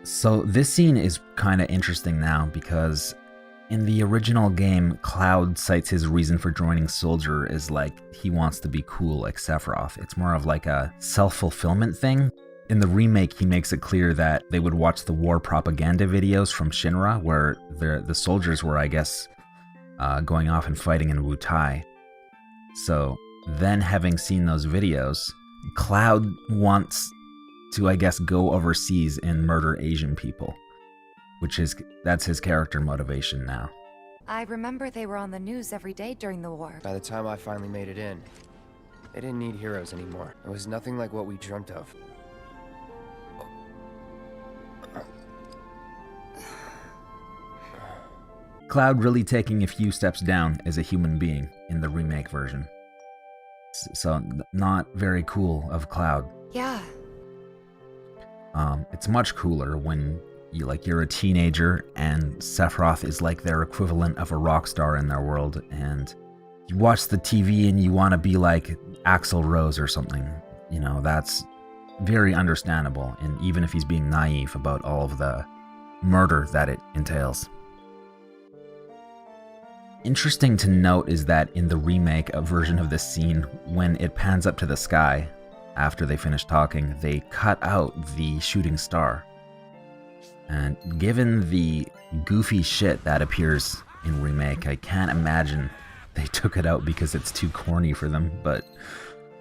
So this scene is kind of interesting now because in the original game, Cloud cites his reason for joining Soldier as like he wants to be cool like Sephiroth. It's more of like a self-fulfillment thing. In the remake, he makes it clear that they would watch the war propaganda videos from Shinra where the soldiers were, I guess, going off and fighting in Wutai. So then having seen those videos, Cloud wants to, I guess, go overseas and murder Asian people. That's his character motivation now. I remember they were on the news every day during the war. By the time I finally made it in, they didn't need heroes anymore. It was nothing like what we dreamt of. Cloud really taking a few steps down as a human being in the remake version. So not very cool of Cloud. Yeah. It's much cooler when you're a teenager and Sephiroth is like their equivalent of a rock star in their world, and you watch the TV and you want to be like Axl Rose or something. You know, that's very understandable, and even if he's being naive about all of the murder that it entails. Interesting to note is that in the remake, a version of this scene, when it pans up to the sky after they finish talking, they cut out the shooting star. And given the goofy shit that appears in remake, I can't imagine they took it out because it's too corny for them, but,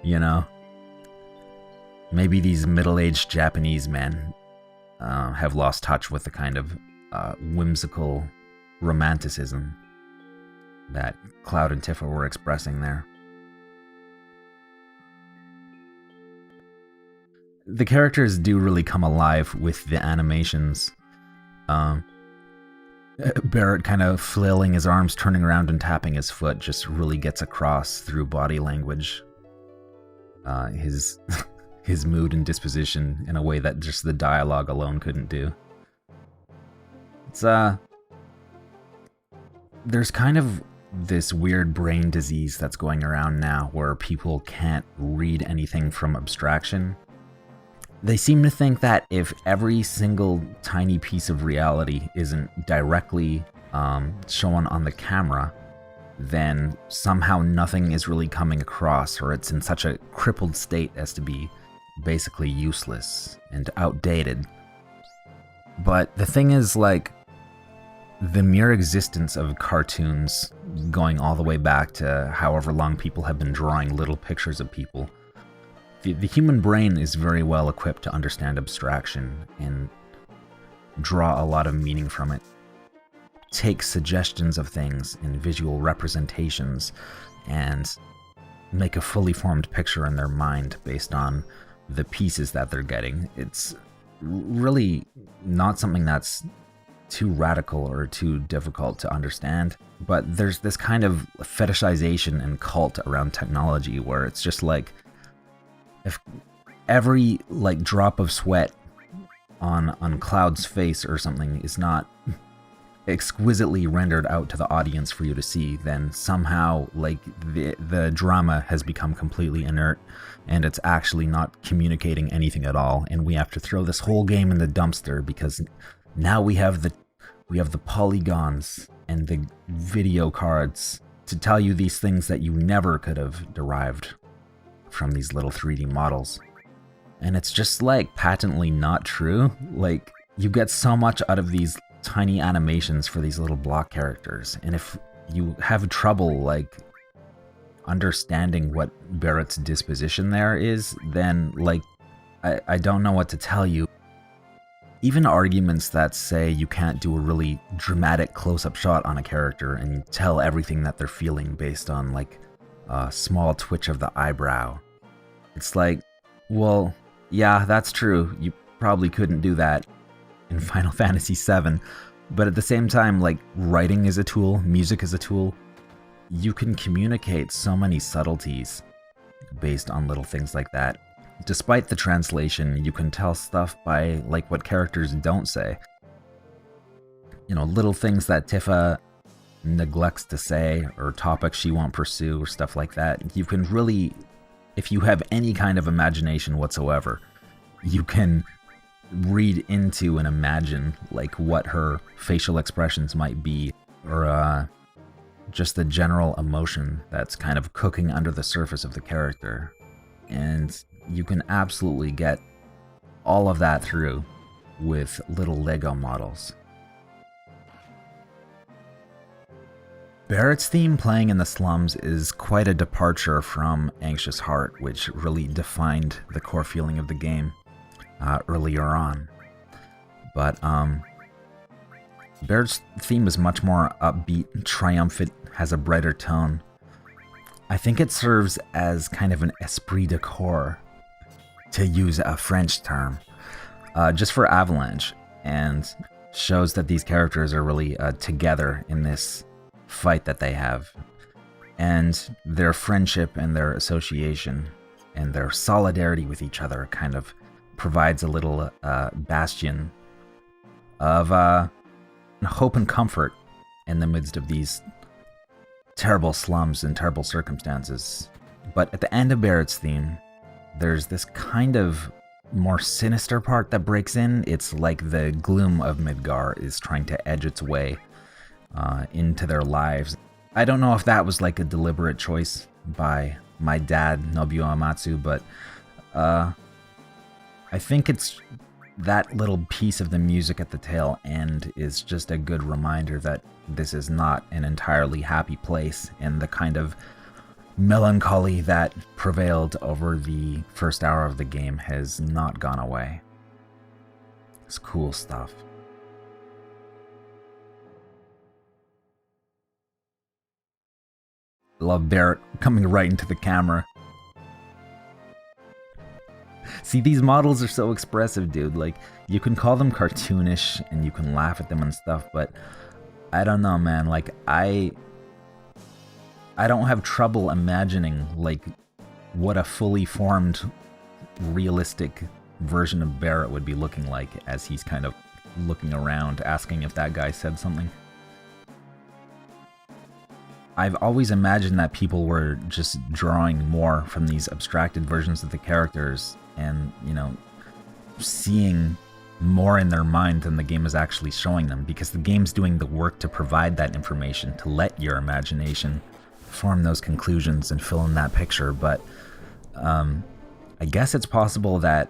you know, maybe these middle-aged Japanese men have lost touch with the kind of whimsical romanticism that Cloud and Tifa were expressing there. The characters do really come alive with the animations. Barrett kind of flailing his arms, turning around and tapping his foot just really gets across through body language. His mood and disposition in a way that just the dialogue alone couldn't do. It's there's kind of this weird brain disease that's going around now where people can't read anything from abstraction. They seem to think that if every single tiny piece of reality isn't directly shown on the camera, then somehow nothing is really coming across, or it's in such a crippled state as to be basically useless and outdated. But the thing is, like, the mere existence of cartoons going all the way back to however long people have been drawing little pictures of people, the human brain is very well equipped to understand abstraction and draw a lot of meaning from it. Take suggestions of things in visual representations and make a fully formed picture in their mind based on the pieces that they're getting. It's really not something that's too radical or too difficult to understand, but there's this kind of fetishization and cult around technology where it's just like, if every like drop of sweat on Cloud's face or something is not exquisitely rendered out to the audience for you to see, then somehow like the drama has become completely inert and it's actually not communicating anything at all, and we have to throw this whole game in the dumpster because now we have the polygons and the video cards to tell you these things that you never could have derived from these little 3D models. And it's just like patently not true. Like, you get so much out of these tiny animations for these little block characters, and if you have trouble like understanding what Barrett's disposition there is, then like I don't know what to tell you. Even arguments that say you can't do a really dramatic close-up shot on a character and tell everything that they're feeling based on like a small twitch of the eyebrow. It's like, well, yeah, that's true. You probably couldn't do that in Final Fantasy VII, but at the same time, like, writing is a tool, music is a tool. You can communicate so many subtleties based on little things like that. Despite the translation, you can tell stuff by like what characters don't say. You know, little things that Tifa neglects to say, or topics she won't pursue, or stuff like that. You can really, if you have any kind of imagination whatsoever, you can read into and imagine like what her facial expressions might be, or just the general emotion that's kind of cooking under the surface of the character. And you can absolutely get all of that through with little Lego models. Barrett's theme playing in the slums is quite a departure from Anxious Heart, which really defined the core feeling of the game earlier on. But Barrett's theme is much more upbeat, triumphant, has a brighter tone. I think it serves as kind of an esprit de corps, to use a French term, just for Avalanche, and shows that these characters are really together in this fight that they have, and their friendship and their association and their solidarity with each other kind of provides a little bastion of hope and comfort in the midst of these terrible slums and terrible circumstances. But at the end of Barrett's theme, there's this kind of more sinister part that breaks in. It's like the gloom of Midgar is trying to edge its way into their lives. I don't know if that was like a deliberate choice by my dad, Nobuo Uematsu, but I think it's that little piece of the music at the tail end is just a good reminder that this is not an entirely happy place, and the kind of melancholy that prevailed over the first hour of the game has not gone away. It's cool stuff. Love Barrett coming right into the camera. See, these models are so expressive, dude. Like, you can call them cartoonish and you can laugh at them and stuff, but I don't know, man. Like, I don't have trouble imagining, like, what a fully formed, realistic version of Barrett would be looking like as he's kind of looking around, asking if that guy said something. I've always imagined that people were just drawing more from these abstracted versions of the characters and, you know, seeing more in their mind than the game is actually showing them, because the game's doing the work to provide that information, to let your imagination form those conclusions and fill in that picture. But I guess it's possible that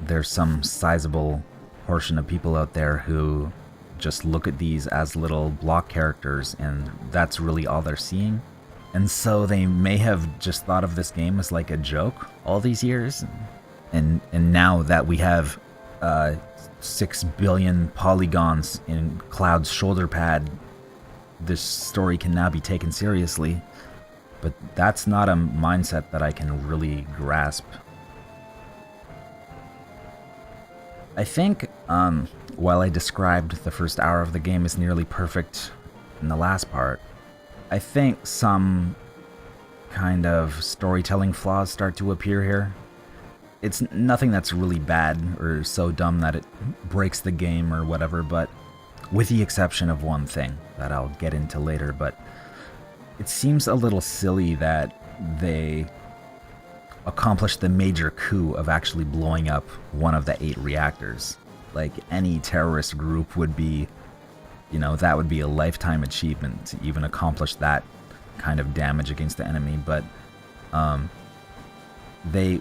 there's some sizable portion of people out there who just look at these as little block characters and that's really all they're seeing. And so they may have just thought of this game as like a joke all these years. And now that we have 6 billion polygons in Cloud's shoulder pad, this story can now be taken seriously. But that's not a mindset that I can really grasp. I think while I described the first hour of the game as nearly perfect in the last part, I think some kind of storytelling flaws start to appear here. It's nothing that's really bad or so dumb that it breaks the game or whatever, but with the exception of one thing that I'll get into later. But it seems a little silly that they accomplished the major coup of actually blowing up one of the 8 reactors. Like, any terrorist group would be, you know, that would be a lifetime achievement to even accomplish that kind of damage against the enemy. But they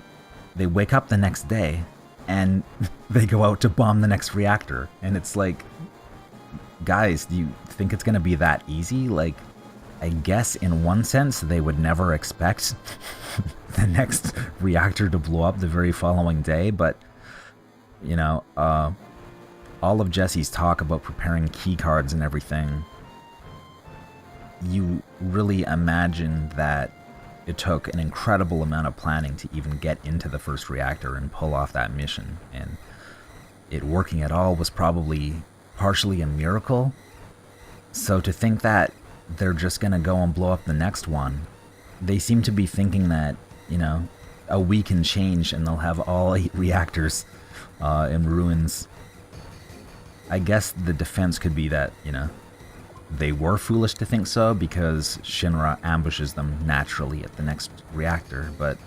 wake up the next day and they go out to bomb the next reactor, and it's like, guys, do you think it's gonna be that easy? Like, I guess in one sense they would never expect the next reactor to blow up the very following day, but you know, all of Jesse's talk about preparing key cards and everything, you really imagine that it took an incredible amount of planning to even get into the first reactor and pull off that mission, and it working at all was probably partially a miracle. So to think that they're just gonna go and blow up the next one, they seem to be thinking that, you know, a week can change and they'll have all 8 reactors in ruins. I guess the defense could be that, you know, they were foolish to think so because Shinra ambushes them naturally at the next reactor, but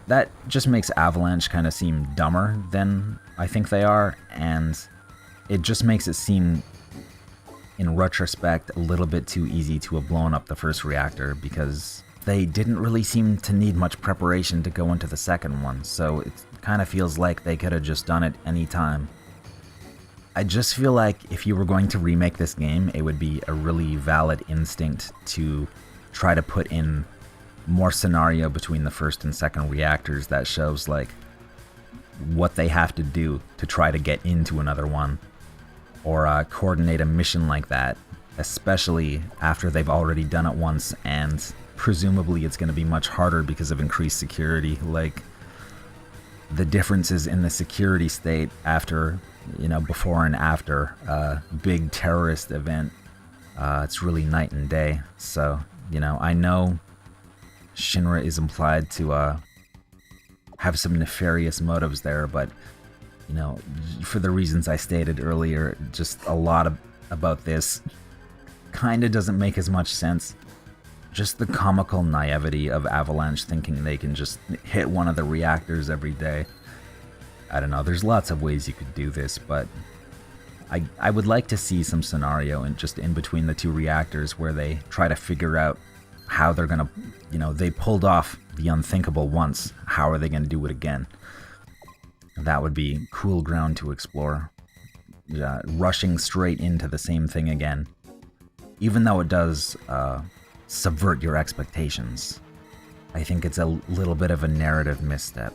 that just makes Avalanche kind of seem dumber than I think they are, and it just makes it seem, in retrospect, a little bit too easy to have blown up the first reactor, because they didn't really seem to need much preparation to go into the second one, so it kind of feels like they could have just done it any time. I just feel like if you were going to remake this game, it would be a really valid instinct to try to put in more scenario between the first and second reactors that shows like what they have to do to try to get into another one, or coordinate a mission like that, especially after they've already done it once, and presumably it's going to be much harder because of increased security. Like, the differences in the security state after, you know, before and after a big terrorist event, it's really night and day. So, you know, I know Shinra is implied to have some nefarious motives there, but, you know, for the reasons I stated earlier, just a lot about this kind of doesn't make as much sense. Just the comical naivety of Avalanche thinking they can just hit one of the reactors every day. I don't know, there's lots of ways you could do this, but I would like to see some scenario in between the two reactors where they try to figure out how they're gonna, you know, they pulled off the unthinkable once, how are they gonna do it again? That would be cool ground to explore. Rushing straight into the same thing again, even though it does subvert your expectations, I think it's a little bit of a narrative misstep.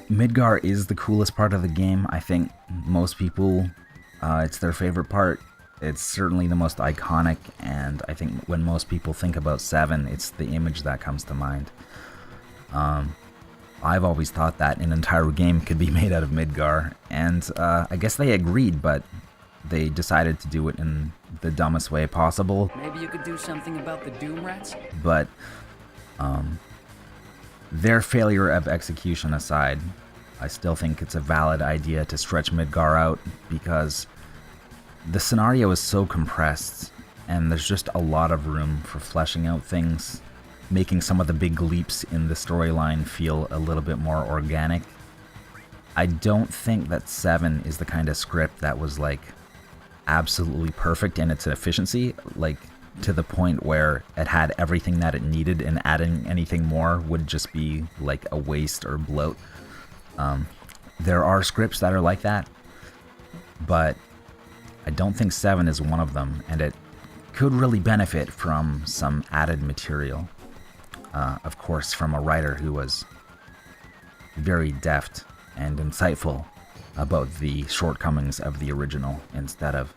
Midgar is the coolest part of the game. I think most people, it's their favorite part. It's certainly the most iconic, and I think when most people think about 7, it's the image that comes to mind. I've always thought that an entire game could be made out of Midgar, and I guess they agreed, but they decided to do it in the dumbest way possible. Maybe you could do something about the Doom Rats? But their failure of execution aside, I still think it's a valid idea to stretch Midgar out, because the scenario is so compressed, and there's just a lot of room for fleshing out things, making some of the big leaps in the storyline feel a little bit more organic. I don't think that 7 is the kind of script that was like absolutely perfect in its efficiency, like to the point where it had everything that it needed, and adding anything more would just be like a waste or bloat. There are scripts that are like that, but I don't think 7 is one of them, and it could really benefit from some added material. Of course, from a writer who was very deft and insightful about the shortcomings of the original, instead of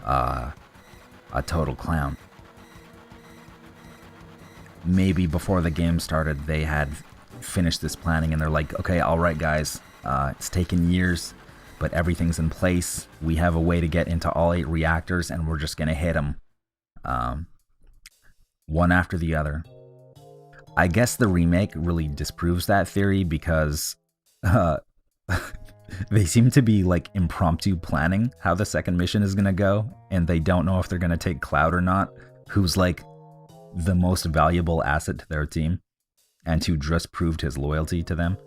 a total clown. Maybe before the game started, they had finished this planning and they're like, okay, alright guys, it's taken years, but everything's in place. We have a way to get into all 8 reactors, and we're just gonna hit them one after the other. I guess the remake really disproves that theory, because they seem to be like impromptu planning how the second mission is gonna go, and they don't know if they're gonna take Cloud or not, who's like the most valuable asset to their team, and who just proved his loyalty to them.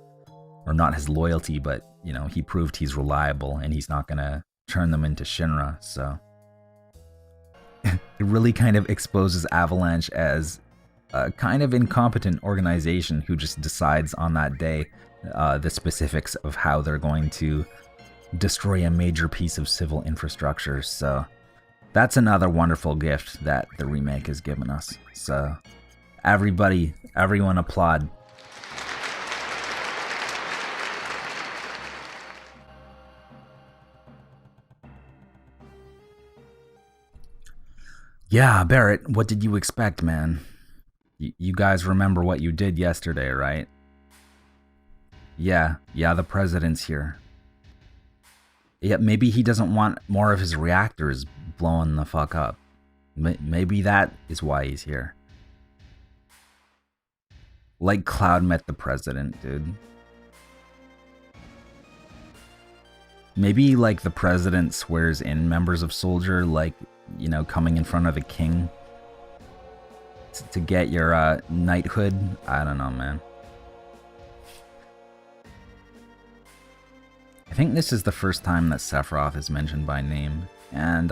Or not his loyalty, but, you know, he proved he's reliable and he's not gonna turn them into Shinra, so it really kind of exposes Avalanche as a kind of incompetent organization who just decides on that day the specifics of how they're going to destroy a major piece of civil infrastructure. So that's another wonderful gift that the remake has given us. So everyone applaud. Yeah, Barrett, what did you expect, man? You guys remember what you did yesterday, right? Yeah, the president's here. Yeah, maybe he doesn't want more of his reactors blowing the fuck up. Maybe that is why he's here. Like Cloud met the president, dude. Maybe like the president swears in members of Soldier, like, you know, coming in front of the king to get your knighthood. I don't know, man. I think this is the first time that Sephiroth is mentioned by name, and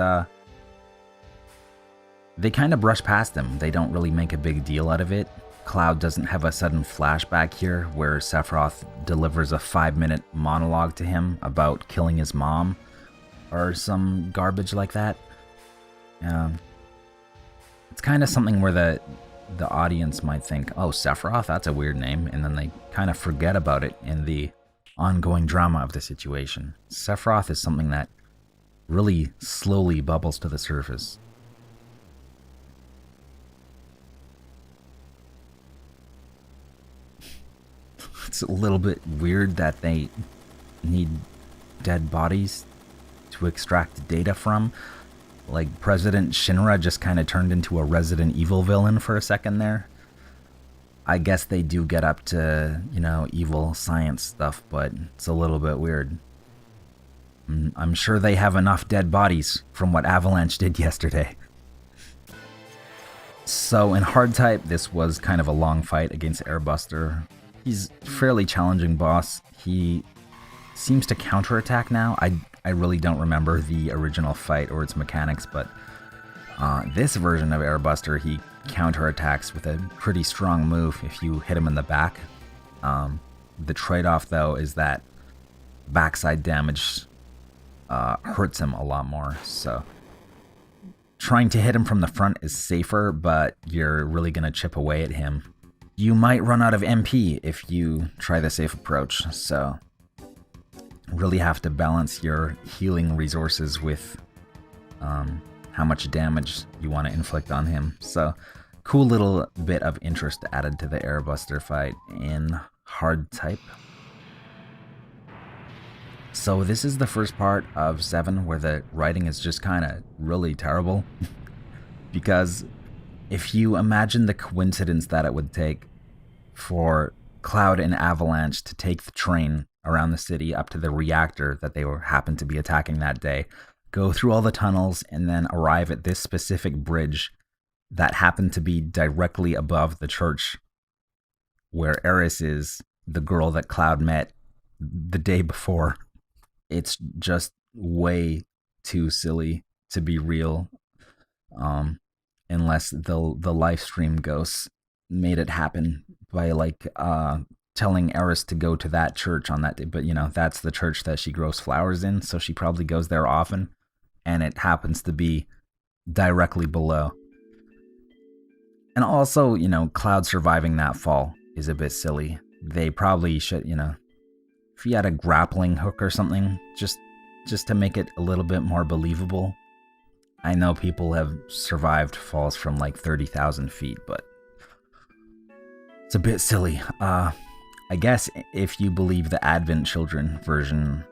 they kind of brush past him. They don't really make a big deal out of it. Cloud doesn't have a sudden flashback here where Sephiroth delivers a 5-minute monologue to him about killing his mom or some garbage like that. It's kind of something where the audience might think, oh, Sephiroth, that's a weird name, and then they kind of forget about it in the ongoing drama of the situation. Sephiroth is something that really slowly bubbles to the surface. It's a little bit weird that they need dead bodies to extract data from. Like, President Shinra just kind of turned into a Resident Evil villain for a second there. I guess they do get up to, you know, evil science stuff, but it's a little bit weird. I'm sure they have enough dead bodies from what Avalanche did yesterday. So in hard type, this was kind of a long fight against Airbuster. He's a fairly challenging boss. He seems to counterattack now. I really don't remember the original fight or its mechanics, but this version of Airbuster, he counterattacks with a pretty strong move if you hit him in the back. The trade-off, though, is that backside damage hurts him a lot more, so trying to hit him from the front is safer, but you're really going to chip away at him. You might run out of MP if you try the safe approach, so really have to balance your healing resources with how much damage you want to inflict on him. So, cool little bit of interest added to the Airbuster fight in hard type. So this is the first part of 7 where the writing is just kind of really terrible. Because if you imagine the coincidence that it would take for Cloud and Avalanche to take the train around the city up to the reactor that they happened to be attacking that day, go through all the tunnels, and then arrive at this specific bridge that happened to be directly above the church where Eris is, the girl that Cloud met the day before. It's just way too silly to be real, unless the live stream ghosts made it happen by like telling Eris to go to that church on that day. But you know, that's the church that she grows flowers in, so she probably goes there often, and it happens to be directly below. And also, you know, Cloud surviving that fall is a bit silly. They probably should, you know, if he had a grappling hook or something, just to make it a little bit more believable. I know people have survived falls from like 30,000 feet, but it's a bit silly. I guess if you believe the Advent Children version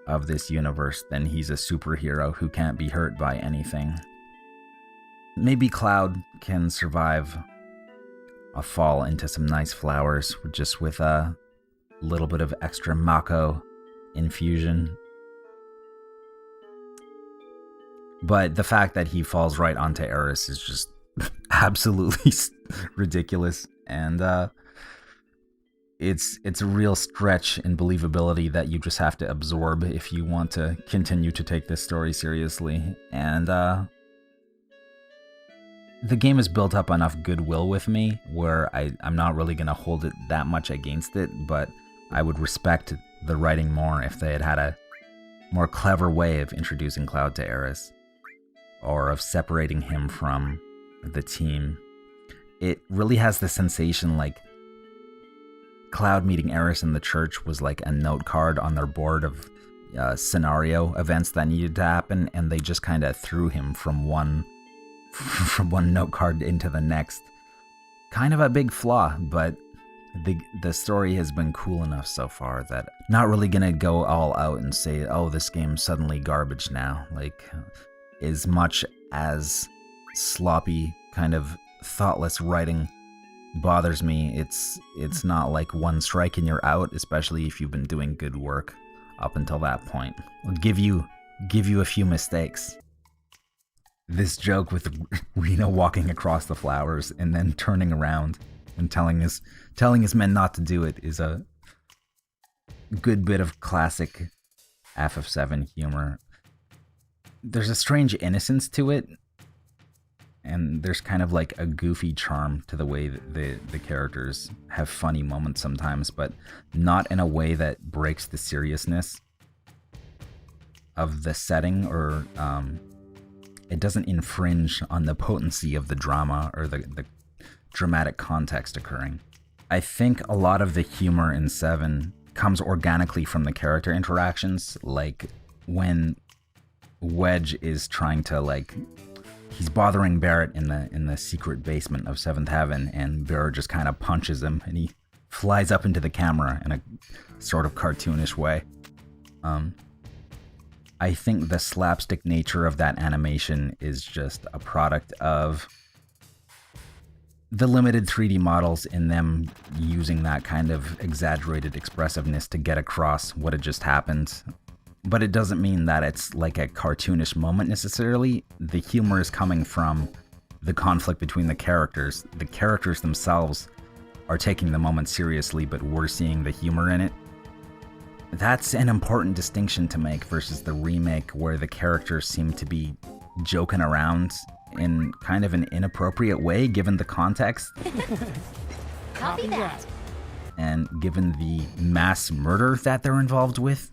of this universe, then he's a superhero who can't be hurt by anything. Maybe Cloud can survive a fall into some nice flowers just with a little bit of extra Mako infusion. But the fact that he falls right onto Eris is just absolutely ridiculous, and it's a real stretch in believability that you just have to absorb if you want to continue to take this story seriously. And the game has built up enough goodwill with me where I'm not really going to hold it that much against it, but I would respect the writing more if they had a more clever way of introducing Cloud to Eris, or of separating him from the team. It really has the sensation like Cloud meeting Eris in the church was like a note card on their board of scenario events that needed to happen, and they just kind of threw him from one note card into the next. Kind of a big flaw, but the story has been cool enough so far that not really gonna go all out and say, oh, this game's suddenly garbage now. Like, as much as sloppy, kind of thoughtless writing bothers me, it's not like one strike and you're out, especially if you've been doing good work up until that point. I'll give you a few mistakes. This joke with Reno walking across the flowers and then turning around and telling his men not to do it is good bit of classic FF7 humor. There's a strange innocence to it, and there's kind of like a goofy charm to the way that the characters have funny moments sometimes, but not in a way that breaks the seriousness of the setting, or it doesn't infringe on the potency of the drama or the dramatic context occurring. I think a lot of the humor in 7 comes organically from the character interactions, like when Wedge is trying to, like, he's bothering Barrett in the secret basement of 7th Heaven, and Barrett just kind of punches him, and he flies up into the camera in a sort of cartoonish way. I think the slapstick nature of that animation is just a product of the limited 3D models in them using that kind of exaggerated expressiveness to get across what had just happened. But it doesn't mean that it's like a cartoonish moment necessarily. The humor is coming from the conflict between the characters. The characters themselves are taking the moment seriously, but we're seeing the humor in it. That's an important distinction to make versus the remake, where the characters seem to be joking around in kind of an inappropriate way given the context. Copy that. And given the mass murder that they're involved with,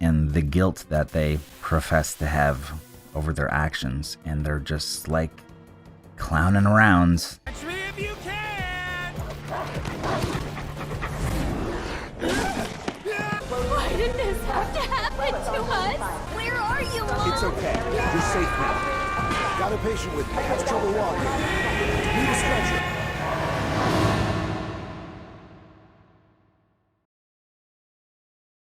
and the guilt that they profess to have over their actions, and they're just like clowning around. Catch me if you can! Why did this have to happen to us? Where are you, Mom? It's okay. You're safe now. Got a patient with me. Has trouble walking. Need a stretcher.